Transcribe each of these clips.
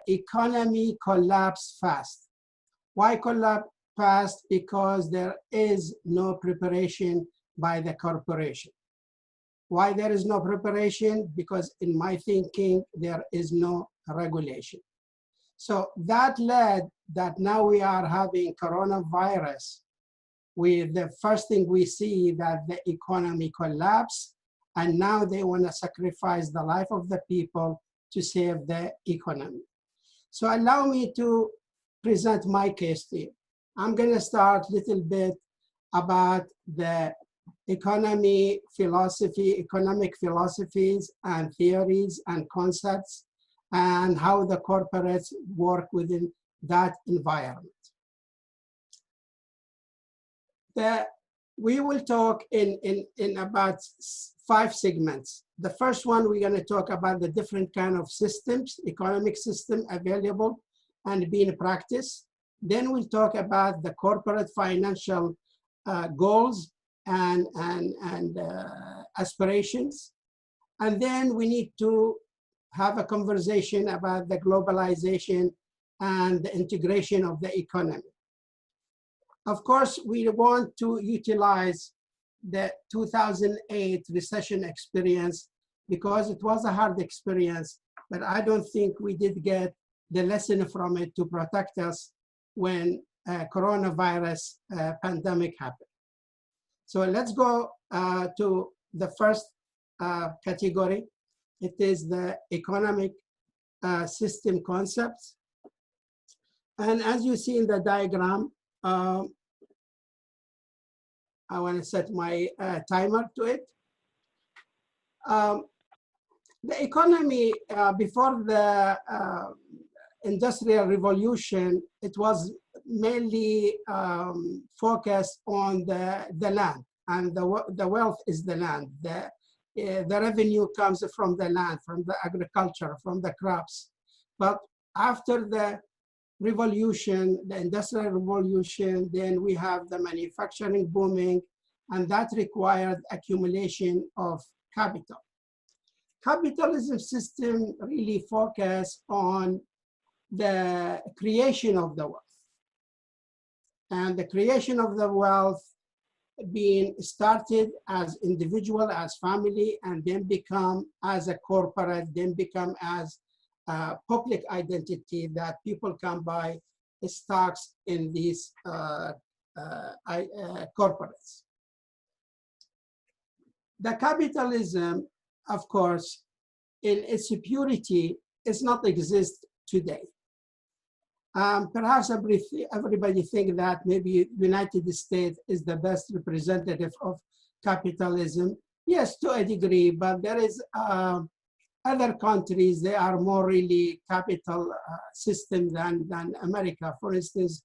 economy collapsed fast. Why collapse fast? Because there is no preparation by the corporation. Why there is no preparation? Because in my thinking, there is no regulation. So that led that now we are having coronavirus. The first thing we see that the economy collapsed, and now they want to sacrifice the life of the people to save the economy. So allow me to present my case to you. I'm going to start a little bit about the economic philosophies and theories and concepts, and how the corporates work within that environment. We will talk in about 5 segments. The first one, we're going to talk about the different kind of systems, economic system available and being practiced. Then we'll talk about the corporate financial goals and aspirations. And then we need to have a conversation about the globalization and the integration of the economy. Of course, we want to utilize the 2008 recession experience because it was a hard experience, but I don't think we did get the lesson from it to protect us when coronavirus pandemic happened. So let's go to the first category. It is the economic system concepts. And as you see in the diagram, I want to set my timer to it. The economy before the Industrial Revolution, it was mainly focused on the land, and the wealth is the land. The revenue comes from the land, from the agriculture, from the crops. But after the revolution, the Industrial Revolution, then we have the manufacturing booming, and that required accumulation of capital. Capitalism system really focus on the creation of the wealth. And the creation of the wealth being started as individual, as family, and then become as a corporate, then become as a public identity that people can buy stocks in these corporates. The capitalism, of course, in its purity, does not exist today. Perhaps everybody think that maybe United States is the best representative of capitalism. Yes, to a degree, but there is other countries, they are more really capital system than America. For instance,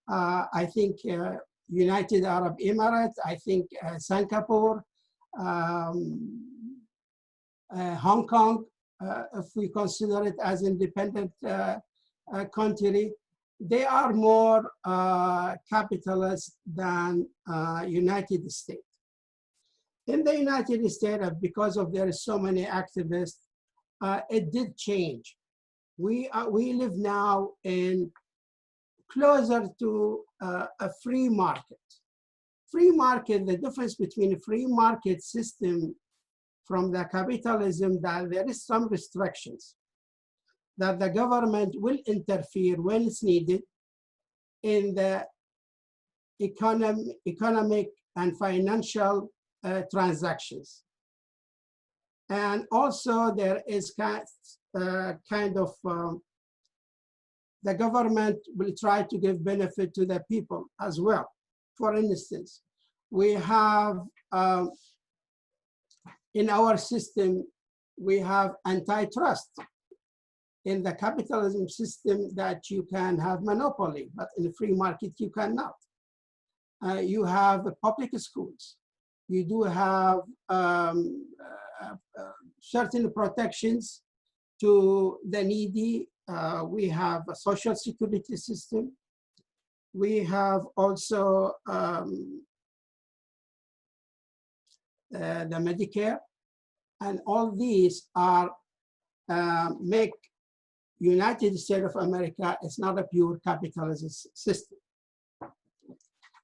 I think United Arab Emirates, I think Singapore, Hong Kong, if we consider it as independent country, they are more capitalist than United States. In the United States, because of there is so many activists, it did change. We live now in closer to a free market. Free market, the difference between a free market system from the capitalism, that there is some restrictions, that the government will interfere when it's needed in the economic and financial transactions. And also there is kind of, the government will try to give benefit to the people as well. For instance, we have, in our system, we have antitrust. In the capitalism system that you can have monopoly, but in the free market you cannot. You have public schools. You do have certain protections to the needy. We have a social security system. We have also the Medicare, and all these are make United States of America is not a pure capitalist system.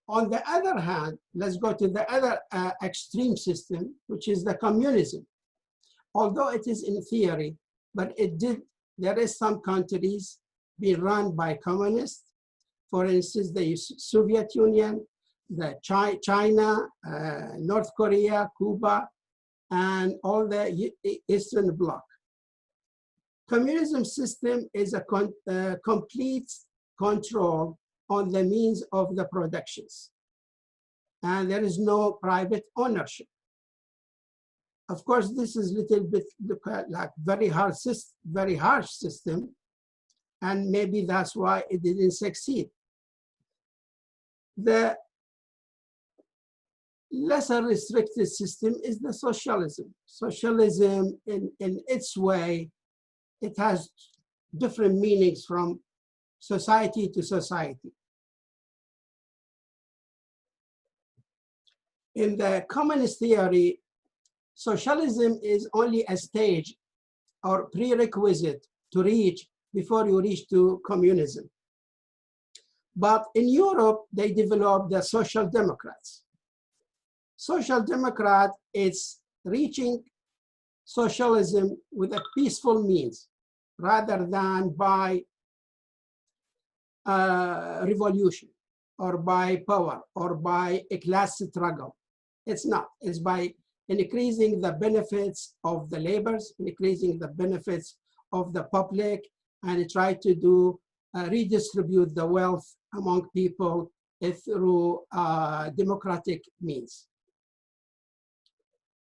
On the other hand, let's go to the other extreme system, which is the communism. Although it is in theory, but there is some countries being run by communists. For instance, the Soviet Union, China, North Korea, Cuba, and all the Eastern Bloc. Communism system is a complete control on the means of the productions. And there is no private ownership. Of course, this is a little bit like very harsh system, and maybe that's why it didn't succeed. The lesser restricted system is the socialism. Socialism, in its way, it has different meanings from society to society. In the communist theory, socialism is only a stage or prerequisite to reach before you reach to communism. But in Europe, they developed the social democrats. Social democrat is reaching socialism with a peaceful means rather than by revolution or by power or by a class struggle. It's not. It's by increasing the benefits of the laborers, increasing the benefits of the public, and try to do redistribute the wealth among people through democratic means.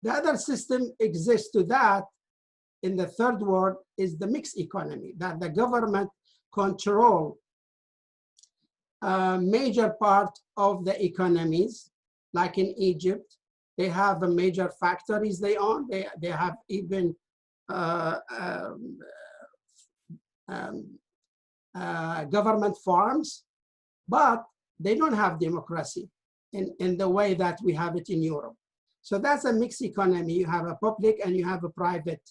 The other system exists to that in the third world is the mixed economy, that the government control a major part of the economies, like in Egypt. They have major factories they own. They have even government farms, but they don't have democracy in the way that we have it in Europe. So that's a mixed economy. You have a public and you have a private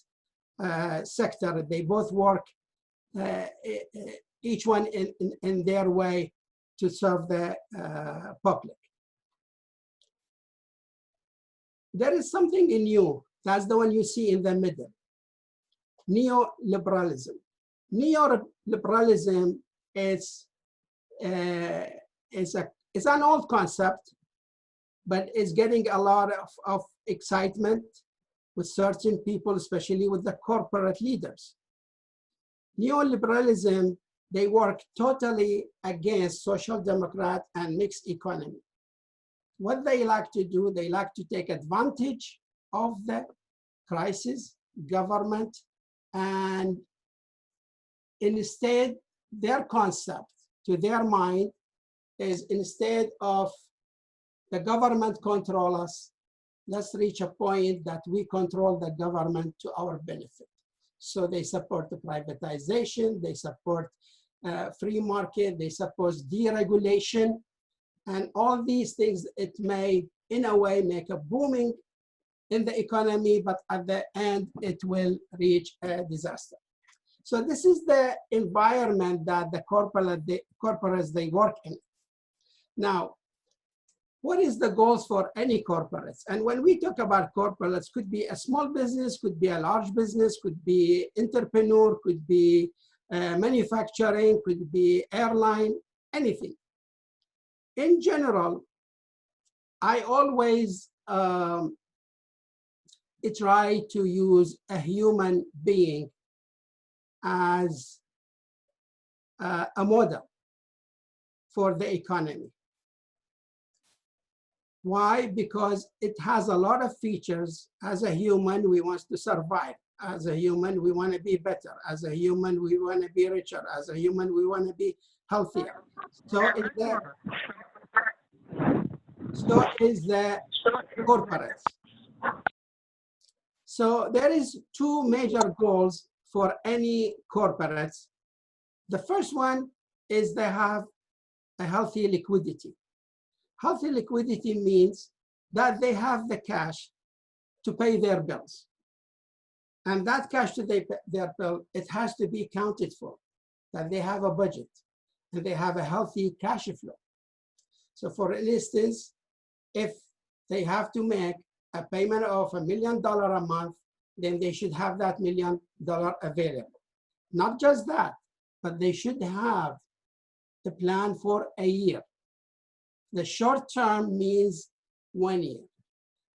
sector. They both work, each one in their way to serve the public. There is something new. That's the one you see in the middle. Neoliberalism. Neoliberalism is an old concept, but it's getting a lot of excitement with certain people, especially with the corporate leaders. Neoliberalism, they work totally against social democrat and mixed economy. What they like to do, they like to take advantage of the crisis, government, and instead, their concept to their mind is instead of the government control us, let's reach a point that we control the government to our benefit. So they support the privatization, they support free market, they support deregulation, and all these things, it may, in a way, make a booming in the economy, but at the end, it will reach a disaster. So this is the environment that the corporates, they work in. Now, what is the goals for any corporates? And when we talk about corporates, could be a small business, could be a large business, could be entrepreneur, could be manufacturing, could be airline, anything. In general, I always try to use a human being as a model for the economy. Why? Because it has a lot of features. As a human, we want to survive. As a human, we want to be better. As a human, we want to be richer. As a human, we want to be healthier. So is the corporates. So there is two major goals for any corporates. The first one is they have a healthy liquidity. Healthy liquidity means that they have the cash to pay their bills. And that cash to their bill, it has to be accounted for, that they have a budget and they have a healthy cash flow. So for instance, if they have to make a payment of $1 million a month, then they should have that $1 million available. Not just that, but they should have the plan for a year. The short term means 1 year.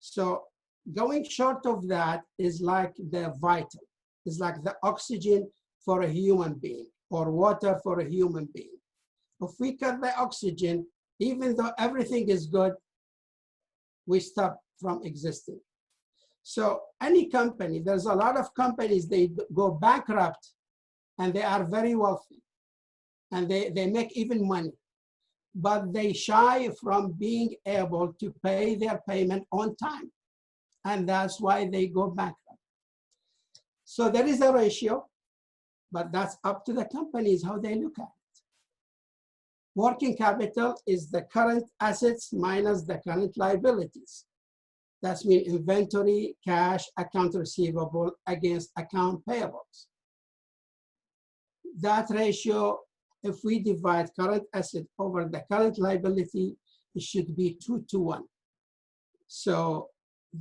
So going short of that is like the vital, is like the oxygen for a human being or water for a human being. If we cut the oxygen, even though everything is good, we stop from existing. So any company, there's a lot of companies, they go bankrupt and they are very wealthy and they make even money, but they shy from being able to pay their payment on time. And that's why they go bankrupt. So there is a ratio, but that's up to the companies how they look at it. Working capital is the current assets minus the current liabilities. That's mean inventory, cash, account receivable against account payables. That ratio, if we divide current asset over the current liability, it should be 2 to 1. So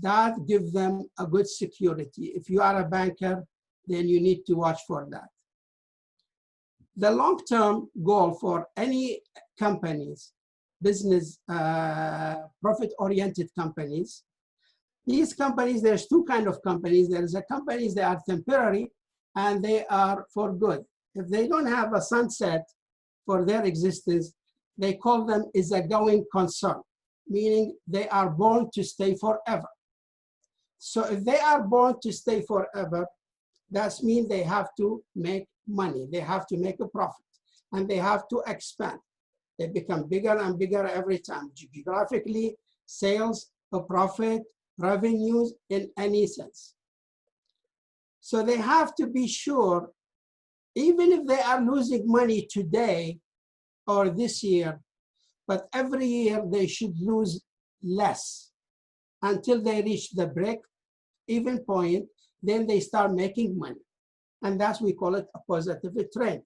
that gives them a good security. If you are a banker, then you need to watch for that. The long-term goal for any companies, business, profit-oriented companies, these companies, there's two kinds of companies. There's a companies that are temporary and they are for good. If they don't have a sunset for their existence, they call them is a going concern, meaning they are born to stay forever. So if they are born to stay forever, that means they have to make money. They have to make a profit and they have to expand. They become bigger and bigger every time, geographically, sales, a profit, revenues in any sense. So they have to be sure, even if they are losing money today or this year, but every year they should lose less until they reach the break-even point, then they start making money. And that's, we call it a positive trend.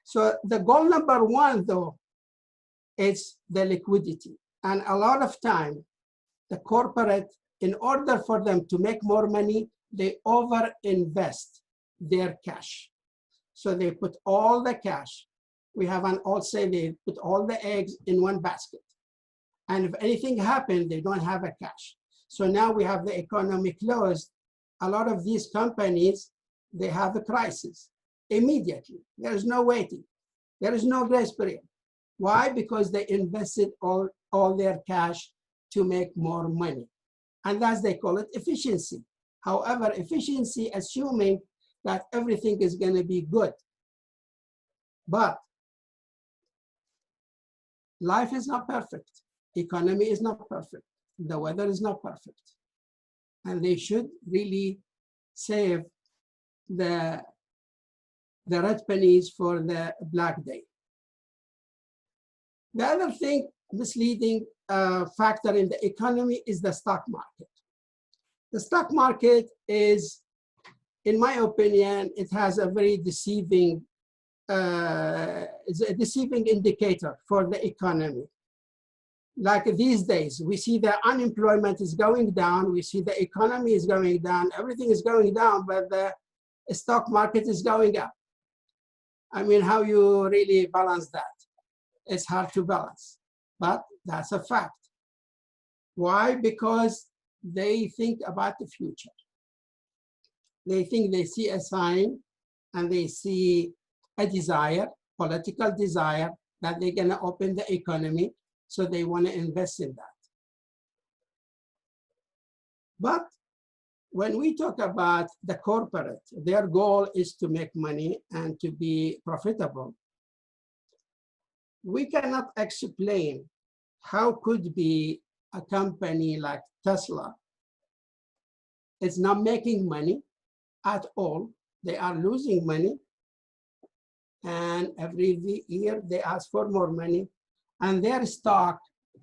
So the goal number one, though, is the liquidity. And a lot of time, the corporate, in order for them to make more money, they over-invest their cash. So they put all the cash. We have an old saying, they put all the eggs in one basket. And if anything happened, they don't have a cash. So now we have the economy closed. A lot of these companies, they have a crisis immediately. There is no waiting. There is no grace period. Why? Because they invested all their cash to make more money. And that's, they call it efficiency. However, efficiency assuming that everything is going to be good. But life is not perfect. Economy is not perfect. The weather is not perfect. And they should really save the red pennies for the black day. The other thing, misleading factor in the economy is the stock market. The stock market is, in my opinion, it has a very deceiving, it's a deceiving indicator for the economy. Like these days, we see the unemployment is going down, we see the economy is going down, everything is going down, but the stock market is going up. I mean, how you really balance that? It's hard to balance, but that's a fact. Why? Because they think about the future. They think they see a sign and they see a desire, political desire, that they're gonna open the economy, so they wanna invest in that. But when we talk about the corporate, their goal is to make money and to be profitable. We cannot explain how could be a company like Tesla, it's not making money at all. They are losing money. And every year they ask for more money. And their stock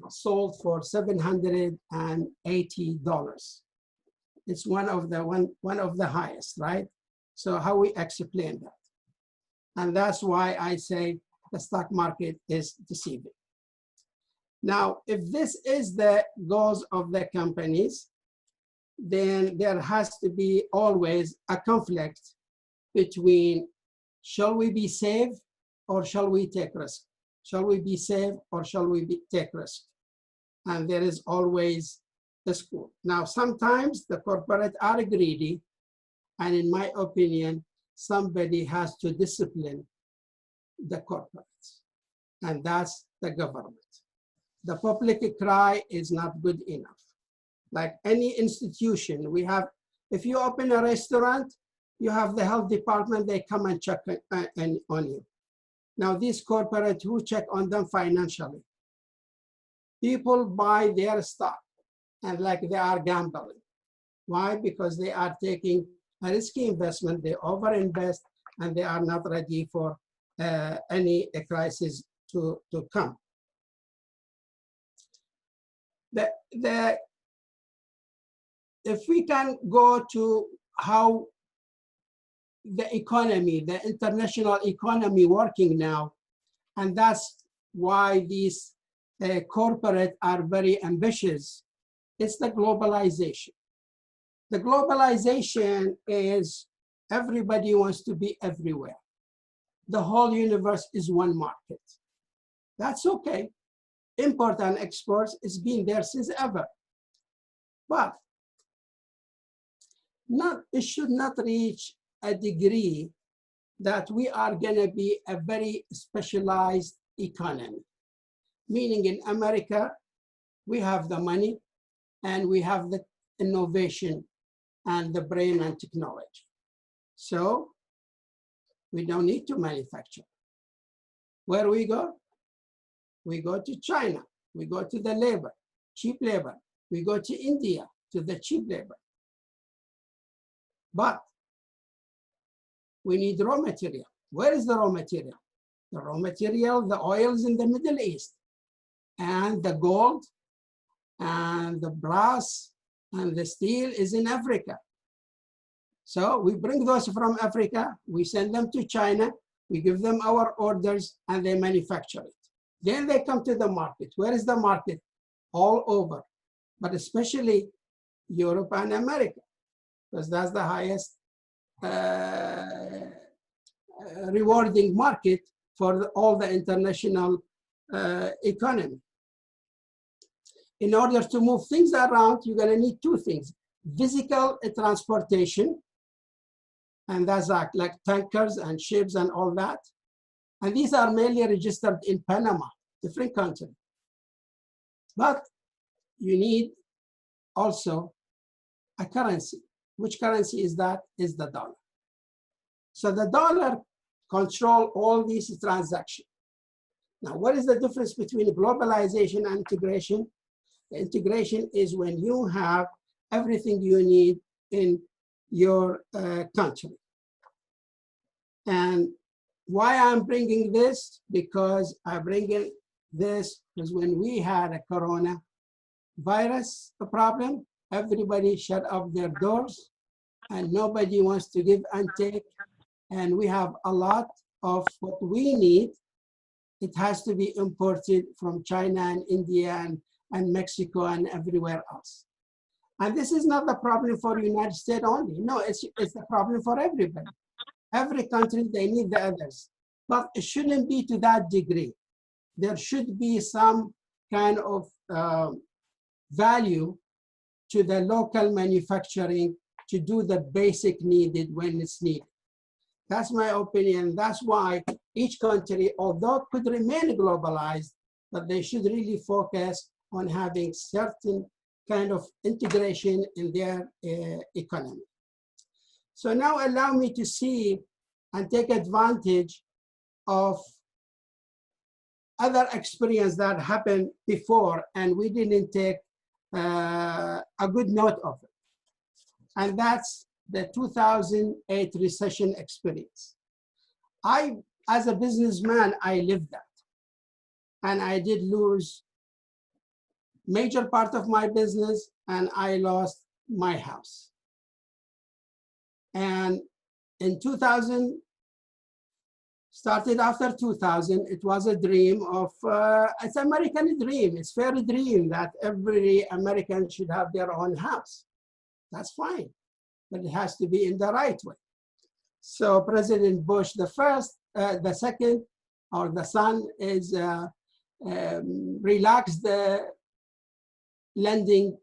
sold for $780. It's one of the highest, right? So how we explain that? And that's why I say the stock market is deceiving. Now, if this is the goals of the companies, then there has to be always a conflict between shall we be safe or shall we take risk? Shall we be safe or shall we take risk? And there is always the school. Now, sometimes the corporate are greedy, and in my opinion, somebody has to discipline the corporates, and that's the government. The public cry is not good enough. Like any institution, we have, if you open a restaurant, you have the health department, they come and check on you. Now, these corporates, who check on them financially? People buy their stock and like they are gambling. Why? Because they are taking a risky investment, they overinvest, and they are not ready for any crisis to come. If we can go to how the economy, the international economy working now, and that's why these corporate are very ambitious, it's the globalization. The globalization is everybody wants to be everywhere. The whole universe is one market. That's okay. Import and exports has been there since ever. But it should not reach a degree that we are going to be a very specialized economy. Meaning in America, we have the money and we have the innovation and the brain and technology. So we don't need to manufacture. Where we go? We go to China. We go to the labor, cheap labor. We go to India, to the cheap labor. But we need raw material. Where is the raw material? The raw material, the oils in the Middle East, and the gold, and the brass, and the steel is in Africa. So we bring those from Africa, we send them to China, we give them our orders, and they manufacture it. Then they come to the market. Where is the market? All over, but especially Europe and America, because that's the highest rewarding market for all the international economy. In order to move things around, you're going to need two things: physical transportation, and that's like tankers and ships and all that. And these are mainly registered in Panama, different country. But you need also a currency. Which currency is that? Is the dollar. So the dollar controls all these transactions. Now, what is the difference between globalization and integration? The integration is when you have everything you need in your country. And why I'm bringing this? Because I'm bringing this because when we had a coronavirus problem, everybody shut up their doors and nobody wants to give and take. And we have a lot of what we need. It has to be imported from China and India and Mexico and everywhere else. And this is not the problem for the United States only. No, it's the problem for everybody. Every country, they need the others. But it shouldn't be to that degree. There should be some kind of value to the local manufacturing to do the basic needed when it's needed. That's my opinion. That's why each country, although it could remain globalized, but they should really focus on having certain kind of integration in their economy. So now allow me to see and take advantage of other experience that happened before and we didn't take a good note of it. And that's the 2008 recession experience. As a businessman, I lived that. And I did lose major part of my business and I lost my house. And in 2000, started after 2000, it was a dream of, it's an American dream. It's a fair dream that every American should have their own house. That's fine, but it has to be in the right way. So President Bush, the second, or the son, is relaxed the lending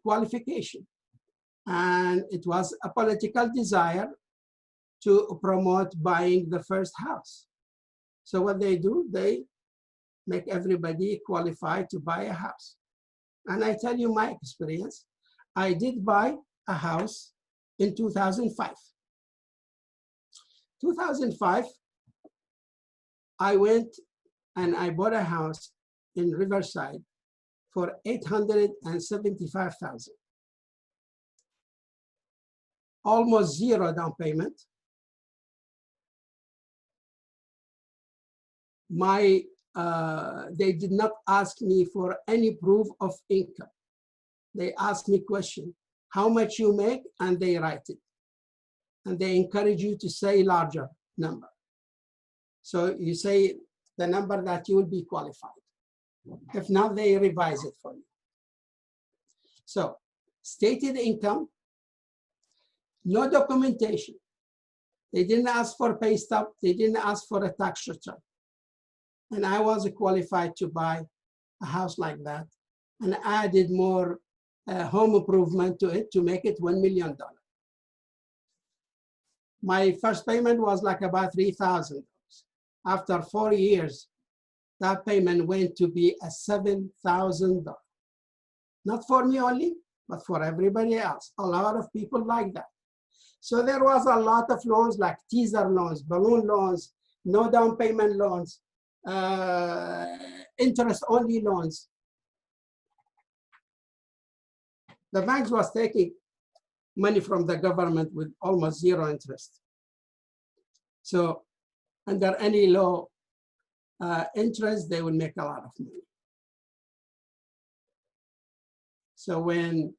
qualification. And it was a political desire to promote buying the first house. So what they do, they make everybody qualified to buy a house. And I tell you my experience, I did buy a house in 2005. 2005, I went and I bought a house in Riverside for $875,000. Almost zero down payment. They did not ask me for any proof of income. They asked me question, how much you make, and they write it. And they encourage you to say larger number. So you say the number that you will be qualified. If not, they revise it for you. So stated income, no documentation. They didn't ask for pay stub. They didn't ask for a tax return. And I was qualified to buy a house like that and added more home improvement to it to make it $1 million. My first payment was like about $3,000. After 4 years, that payment went to be a $7,000. Not for me only, but for everybody else. A lot of people like that. So there was a lot of loans like teaser loans, balloon loans, no down payment loans, interest-only loans. The banks was taking money from the government with almost zero interest. So under any low interest, they will make a lot of money. So when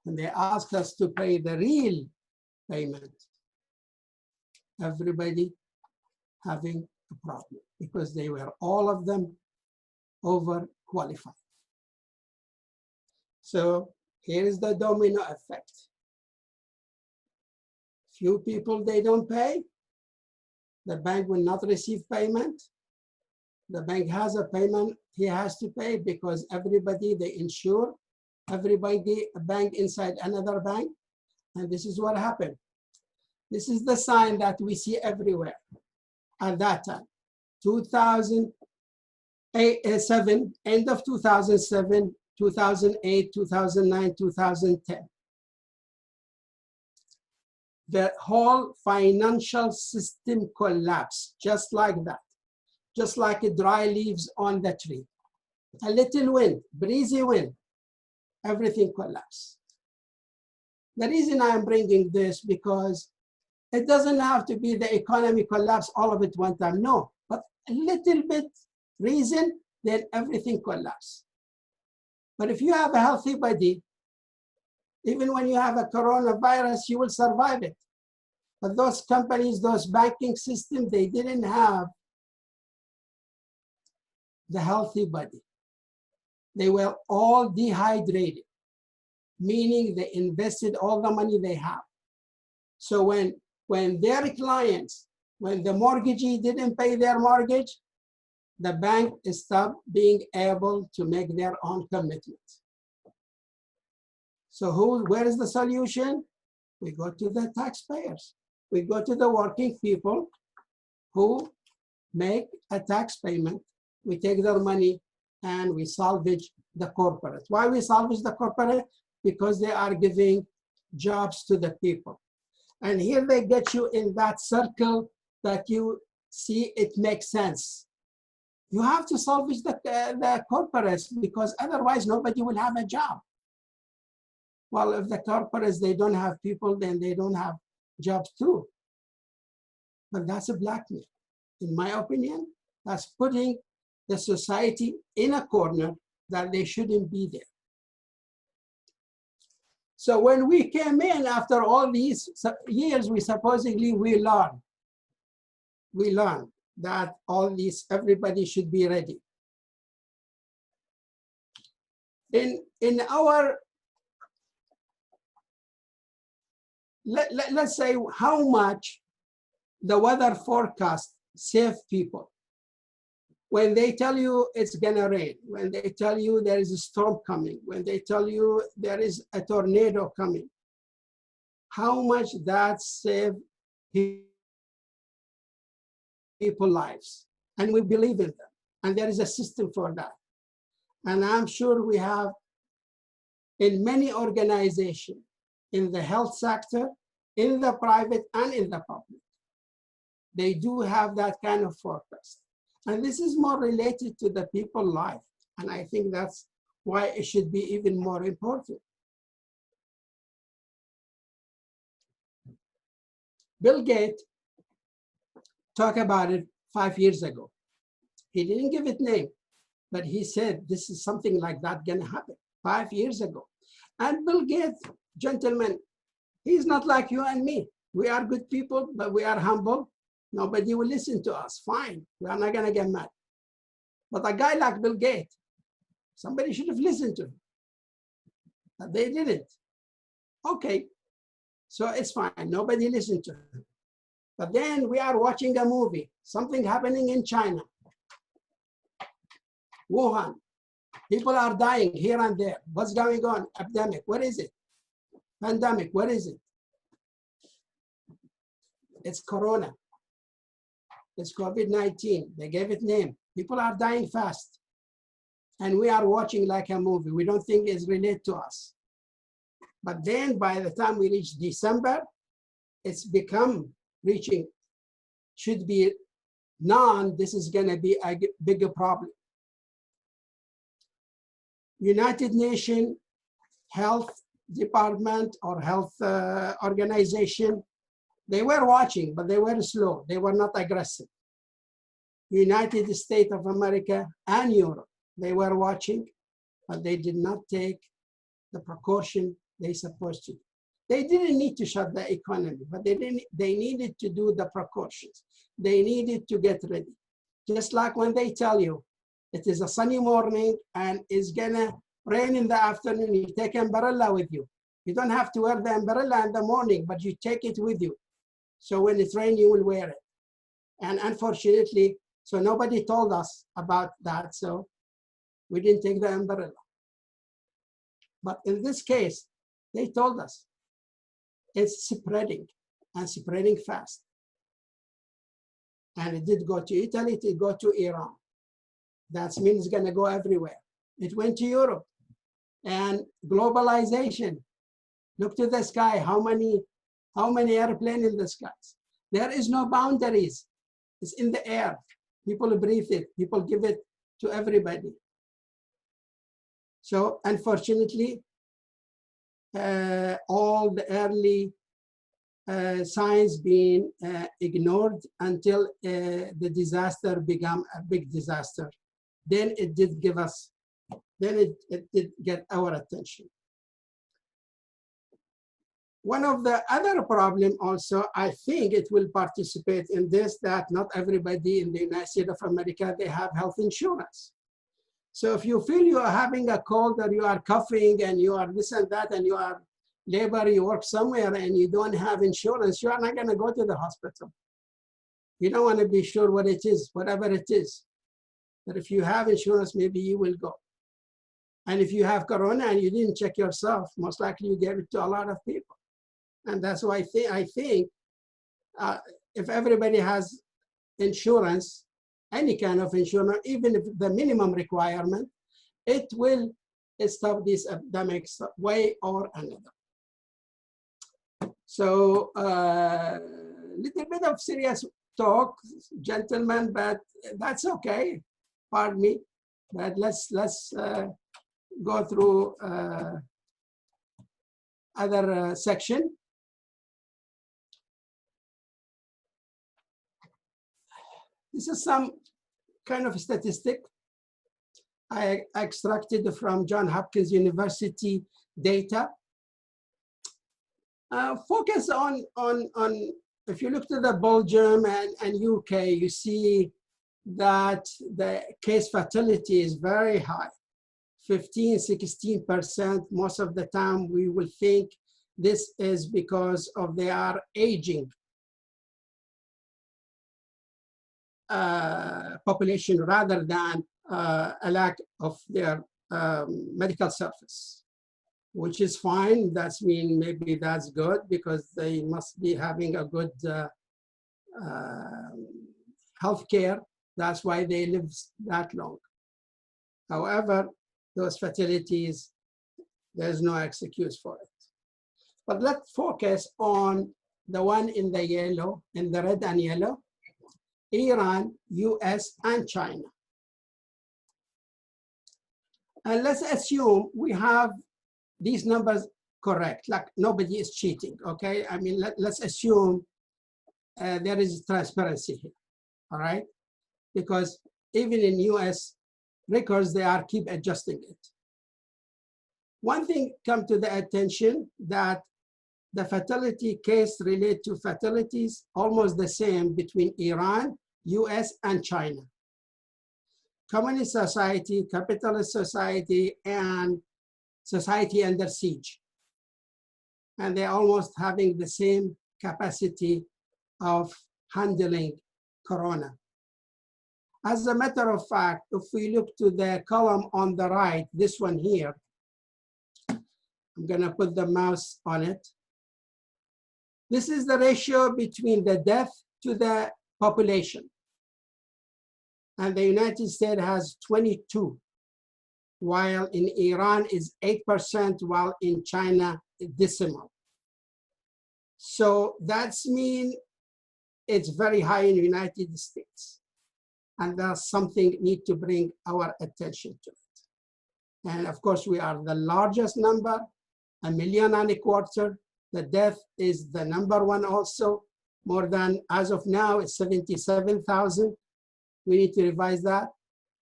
they ask us to pay the real payment, everybody having a problem because they were all of them overqualified. So here is the domino effect. Few people, they don't pay. The bank will not receive payment. The bank has a payment he has to pay because everybody, they insure everybody, a bank inside another bank. And this is what happened. This is the sign that we see everywhere at that time. 2007, end of 2007, 2008, 2009, 2010. The whole financial system collapsed just like that, just like dry leaves on the tree. A little wind, breezy wind, everything collapsed. The reason I'm bringing this because it doesn't have to be the economy collapse all of it one time, no, but a little bit reason, then everything collapse. But if you have a healthy body, even when you have a coronavirus, you will survive it. But those companies, those banking systems, they didn't have the healthy body. They were all dehydrated, meaning they invested all the money they have. So when their clients, when the mortgagee didn't pay their mortgage, the bank stopped being able to make their own commitments. So where is the solution? We go to the taxpayers. We go to the working people who make a tax payment. We take their money and we salvage the corporate. Why we salvage the corporate? Because they are giving jobs to the people. And here they get you in that circle that you see it makes sense. You have to salvage the corporates because otherwise nobody will have a job. Well, if the corporates, they don't have people, then they don't have jobs too. But that's a blackmail. In my opinion, that's putting the society in a corner that they shouldn't be there. So when we came in after all these years, we supposedly learned that all these, everybody should be ready. In our, let's say how much the weather forecast save people. When they tell you it's gonna rain, when they tell you there is a storm coming, when they tell you there is a tornado coming, how much that save people's lives. And we believe in them. And there is a system for that. And I'm sure we have in many organizations, in the health sector, in the private and in the public, they do have that kind of forecast. And this is more related to the people's life. And I think that's why it should be even more important. Bill Gates talked about it 5 years ago. He didn't give it name, but he said this is something like that gonna happen 5 years ago. And Bill Gates, gentlemen, he's not like you and me. We are good people, but we are humble. Nobody will listen to us, fine. We are not gonna get mad. But a guy like Bill Gates, somebody should have listened to him, but they didn't. Okay, so it's fine, nobody listened to him. But then we are watching a movie, something happening in China. Wuhan, people are dying here and there. What's going on? Epidemic, what is it? Pandemic, what is it? It's Corona. It's COVID-19, they gave it name. People are dying fast. And we are watching like a movie. We don't think it's related to us. But then by the time we reach December, it's become reaching, should be known, this is gonna be a bigger problem. United Nations Health Department or Health Organization, they were watching, but they were slow. They were not aggressive. United States of America and Europe, they were watching, but they did not take the precaution they supposed to. They didn't need to shut the economy, but they needed to do the precautions. They needed to get ready. Just like when they tell you, it is a sunny morning and it's gonna rain in the afternoon, you take an umbrella with you. You don't have to wear the umbrella in the morning, but you take it with you. So when it's rain, you will wear it. And unfortunately, so nobody told us about that, so we didn't take the umbrella. But in this case, they told us it's spreading and spreading fast. And it did go to Italy, it did go to Iran. That means it's gonna go everywhere. It went to Europe. And globalization, look to the sky, how many airplanes in the skies? There is no boundaries, it's in the air. People breathe it, people give it to everybody. So unfortunately, all the early signs being ignored until the disaster became a big disaster. Then it did give us, then it did get our attention. One of the other problem also, I think it will participate in this, that not everybody in the United States of America, they have health insurance. So if you feel you are having a cold or you are coughing and you are this and that and you are labor, you work somewhere and you don't have insurance, you are not gonna go to the hospital. You don't wanna be sure what it is, whatever it is. But if you have insurance, maybe you will go. And if you have Corona and you didn't check yourself, most likely you gave it to a lot of people. And that's why I think if everybody has insurance, any kind of insurance, even if the minimum requirement, it will stop these epidemics way or another. So little bit of serious talk, gentlemen, but that's okay. Pardon me, but let's go through other section. This is some kind of statistic I extracted from Johns Hopkins University data. Focus on, if you look to the Belgium and UK, you see that the case fatality is very high, 15, 16%. Most of the time we will think this is because of they are aging population rather than a lack of their medical service, which is fine. That's mean maybe that's good because they must be having a good health care. That's why they live that long. However, those fatalities, there's no excuse for it. But let's focus on the one in the yellow, in the red and yellow, Iran, US, and China. And let's assume we have these numbers correct, like nobody is cheating, okay? I mean, let's assume there is transparency here, all right? Because even in US records, they are keep adjusting it. One thing come to the attention that the fatality case relate to fatalities almost the same between Iran, US, and China. Communist society, capitalist society, and society under siege. And they're almost having the same capacity of handling Corona. As a matter of fact, if we look to the column on the right, this one here, I'm gonna put the mouse on it. This is the ratio between the death to the population. And the United States has 22, while in Iran is 8%, while in China it's decimal. So that's mean it's very high in the United States. And that's something need to bring our attention to it. And of course, we are the largest number, 1.25 million. The death is the number one also, more than, as of now, it's 77,000. We need to revise that.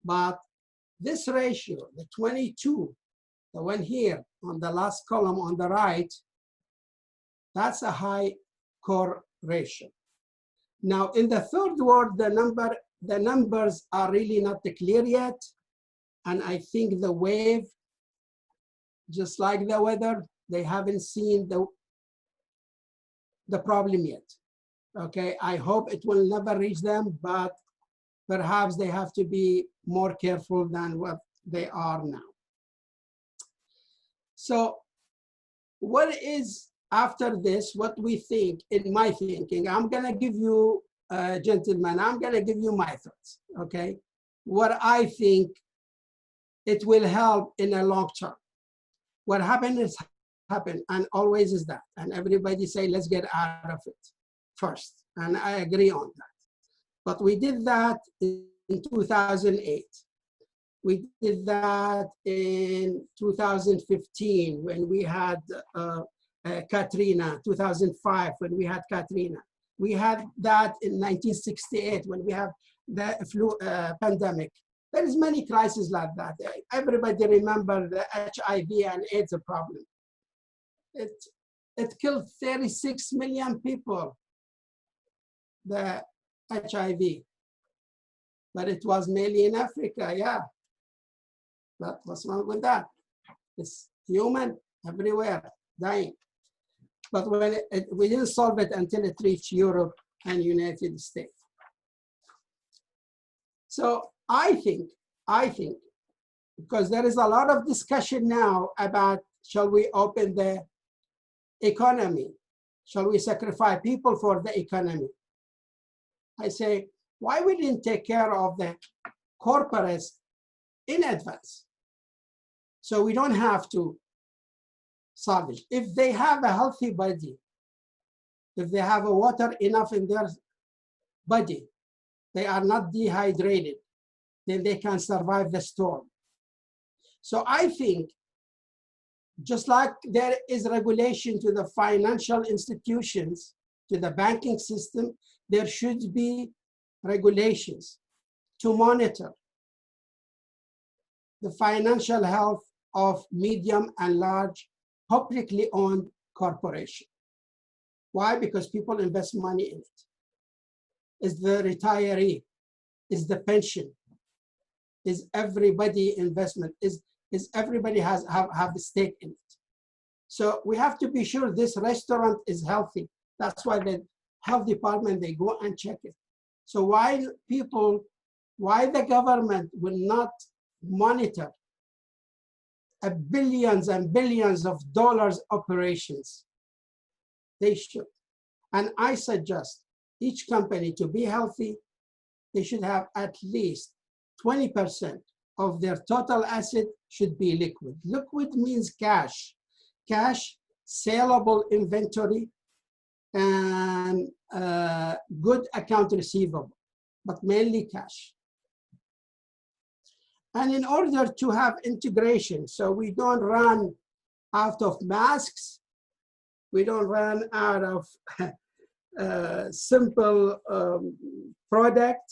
But this ratio, the 22, the one here on the last column on the right, that's a high core ratio. Now, in the third world, the numbers are really not clear yet. And I think the wave, just like the weather, they haven't seen the problem yet. Okay, I hope it will never reach them, but perhaps they have to be more careful than what they are now. So what is after this, what we think, in my thinking, I'm gonna give you, gentlemen, I'm gonna give you my thoughts, okay? What I think it will help in a long term. What happened is happened, and always is that. And everybody say, let's get out of it first. And I agree on that. But we did that in 2008. We did that in 2015 when we had Katrina, 2005 when we had Katrina. We had that in 1968 when we had the flu pandemic. There is many crises like that. Everybody remember the HIV and AIDS problem. It killed 36 million people, the HIV. But it was mainly in Africa, yeah. But what's wrong with that? It's human everywhere, dying. But when we didn't solve it until it reached Europe and United States. So I think, because there is a lot of discussion now about, shall we open the economy? Shall we sacrifice people for the economy? I say, why we didn't take care of the corporates in advance? So we don't have to solve it. If they have a healthy body, if they have a water enough in their body, they are not dehydrated, then they can survive the storm. So I think, just like there is regulation to the financial institutions, to the banking system, there should be regulations to monitor the financial health of medium and large publicly owned corporations. Why? Because people invest money in it. Is the retiree, is the pension, is everybody investment, is everybody have a stake in it. So we have to be sure this restaurant is healthy. That's why the health department, they go and check it. So why the government will not monitor billions and billions of dollars operations? They should. And I suggest each company, to be healthy, they should have at least 20% of their total asset should be liquid. Liquid means cash. Cash, saleable inventory, and good account receivable, but mainly cash. And in order to have integration, so we don't run out of masks, we don't run out of simple product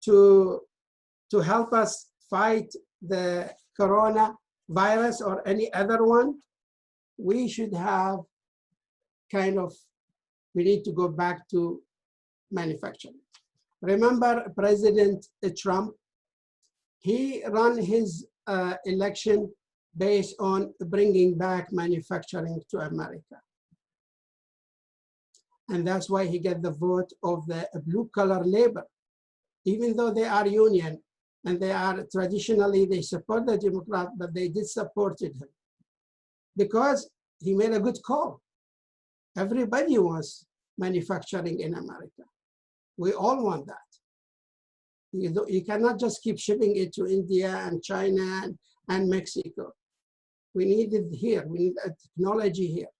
to help us fight the coronavirus or any other one, we should have we need to go back to manufacturing. Remember President Trump, he ran his election based on bringing back manufacturing to America. And that's why he got the vote of the blue-collar labor. Even though they are union and they are traditionally, they support the Democrat, but they did supported him because he made a good call. Everybody wants manufacturing in America. We all want that. You cannot just keep shipping it to India and China and Mexico. We need it here. We need a technology here.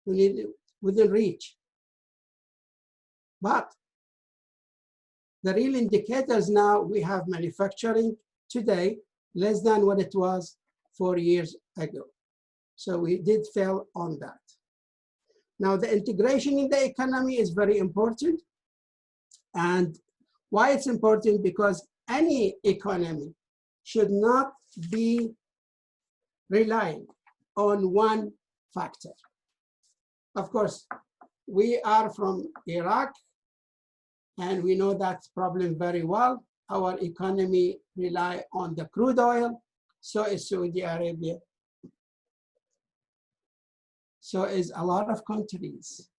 We need it within reach. But the real indicators now, we have manufacturing today less than what it was 4 years ago. So we did fail on that. Now the integration in the economy is very important. And why it's important? Because any economy should not be relying on one factor. Of course, we are from Iraq, and we know that problem very well. Our economy rely on the crude oil, so is Saudi Arabia. So is a lot of countries.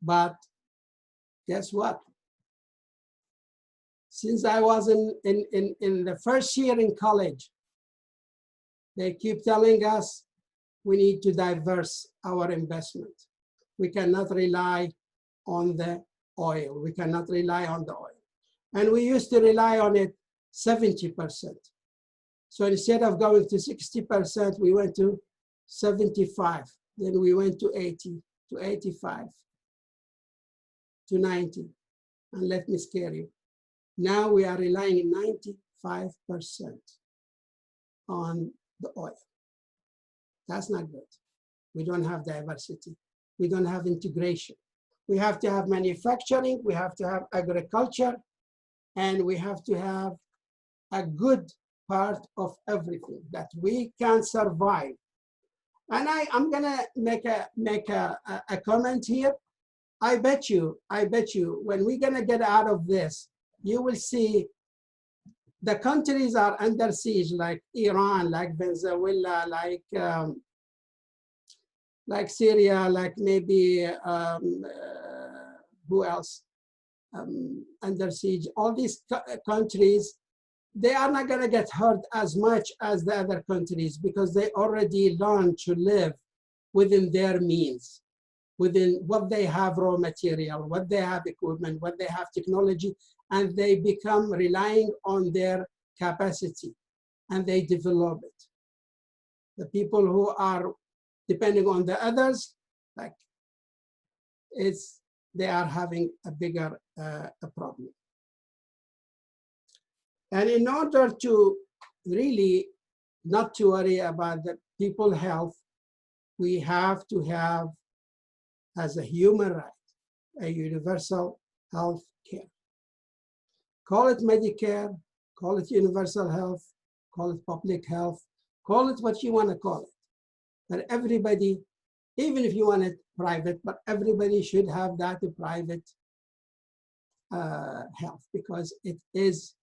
But guess what? Since I was in the first year in college, they keep telling us we need to diverse our investment. We cannot rely on the oil. We cannot rely on the oil. And we used to rely on it 70%. So instead of going to 60%, we went to 75. Then we went to 80, to 85, to 90. And let me scare you. Now we are relying 95% on the oil. That's not good. We don't have diversity. We don't have integration. We have to have manufacturing, we have to have agriculture, and we have to have a good part of everything that we can survive. And I'm gonna make a comment here. I bet you, when we're gonna get out of this, you will see the countries are under siege, like Iran, like Venezuela, like Syria, like maybe, who else? Under siege. All these countries, they are not gonna get hurt as much as the other countries because they already learned to live within their means, within what they have raw material, what they have equipment, what they have technology, and they become relying on their capacity and they develop it. The people who are depending on the others, like they are having a bigger problem. And in order to really not to worry about the people's health, we have to have, as a human right, a universal health care. Call it Medicare, call it universal health, call it public health, call it what you want to call it. But everybody even if you want it private, but everybody should have that private health, because it is,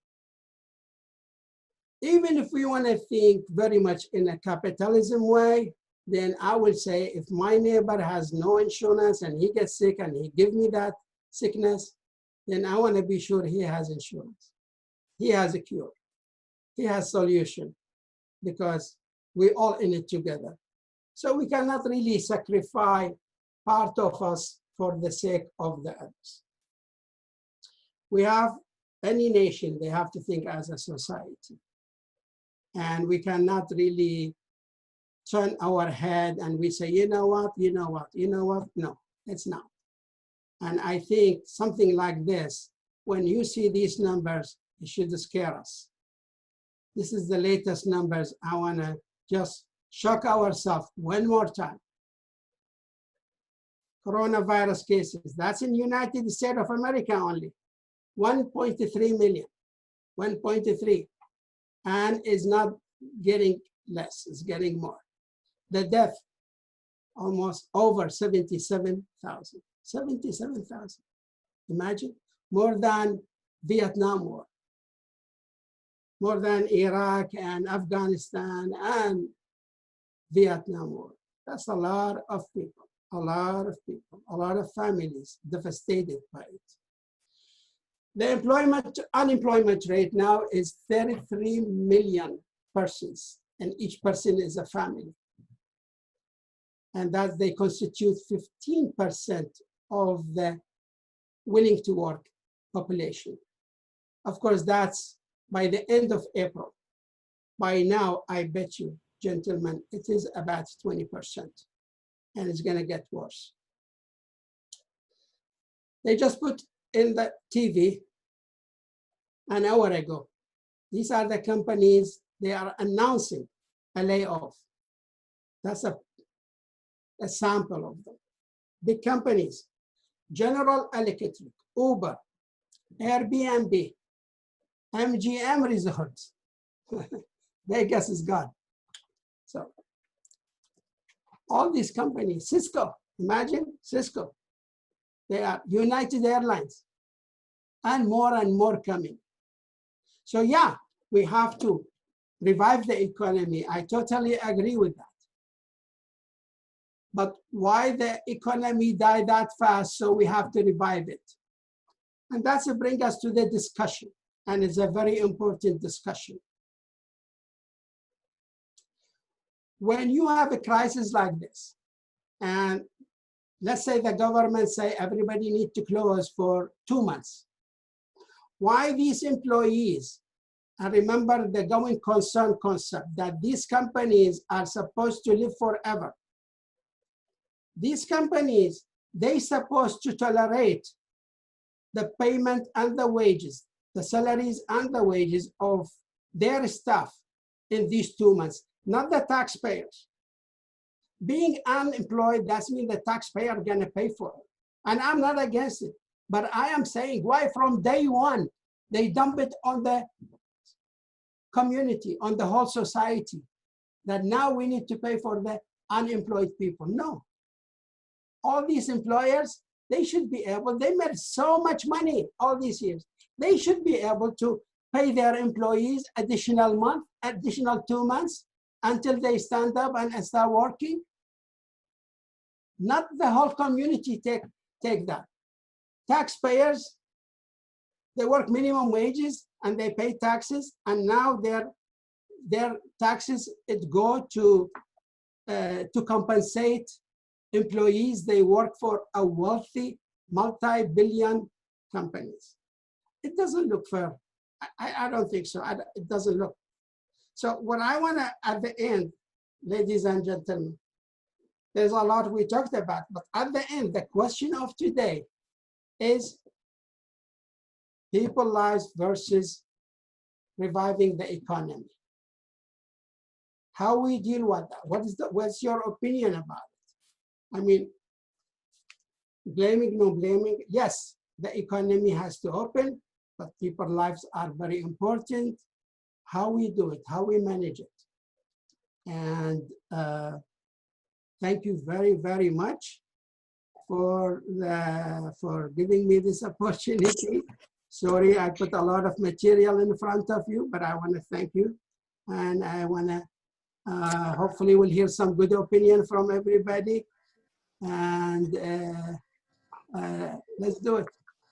even if we want to think very much in a capitalism way, then I would say if my neighbor has no insurance and he gets sick and he gives me that sickness, then I want to be sure he has insurance. He has a cure. He has solution, because we're all in it together. So we cannot really sacrifice part of us for the sake of the others. We have, any nation, they have to think as a society. And we cannot really turn our head and we say, you know what, you know what, you know what? No, it's not. And I think something like this, when you see these numbers, it should scare us. This is the latest numbers. I want to just shock ourselves one more time. Coronavirus cases, that's in United States of America only. 1.3 million, 1.3. And it's not getting less, it's getting more. The death, almost over 77,000. 77,000. Imagine, more than Vietnam War, more than Iraq and Afghanistan and Vietnam War. That's a lot of people, a lot of people, a lot of families devastated by it. The unemployment rate now is 33 million persons, and each person is a family. And that they constitute 15% of the willing to work population. Of course, that's by the end of April. By now, I bet you, gentlemen, it is about 20%, and it's gonna get worse. They just put in the TV an hour ago. These are the companies, they are announcing a layoff. That's a sample of them. Big companies, General Electric, Uber, Airbnb, MGM Resorts. Vegas is gone. So all these companies, Cisco, imagine Cisco. They are United Airlines, and more coming. So yeah, we have to revive the economy. I totally agree with that. But why the economy died that fast, so we have to revive it? And that's to bring us to the discussion, and it's a very important discussion. When you have a crisis like this, and let's say the government say everybody needs to close for 2 months, why these employees, and remember the going concern concept, that these companies are supposed to live forever. These companies, they're supposed to tolerate the payment and the wages, the salaries and the wages of their staff in these 2 months, not the taxpayers. Being unemployed, that means the taxpayer are gonna pay for it. And I'm not against it, but I am saying why from day one, they dump it on the community, on the whole society, that now we need to pay for the unemployed people. No. All these employers, they should be able, they made so much money all these years. They should be able to pay their employees additional 2 months until they stand up and start working. Not the whole community take that. Taxpayers, they work minimum wages and they pay taxes, and now their taxes, it go to compensate employees. They work for a wealthy, multi-billion companies. It doesn't look fair. I don't think so. It doesn't look. So what I want to, at the end, ladies and gentlemen, there's a lot we talked about, but at the end, the question of today is people's lives versus reviving the economy. How we deal with that? What's your opinion about it? I mean, blaming, no blaming. Yes, the economy has to open, but people's lives are very important. How we do it, how we manage it. And thank you very, very much for giving me this opportunity. Sorry, I put a lot of material in front of you, but I want to thank you. And I want to, hopefully we'll hear some good opinion from everybody. And let's do it.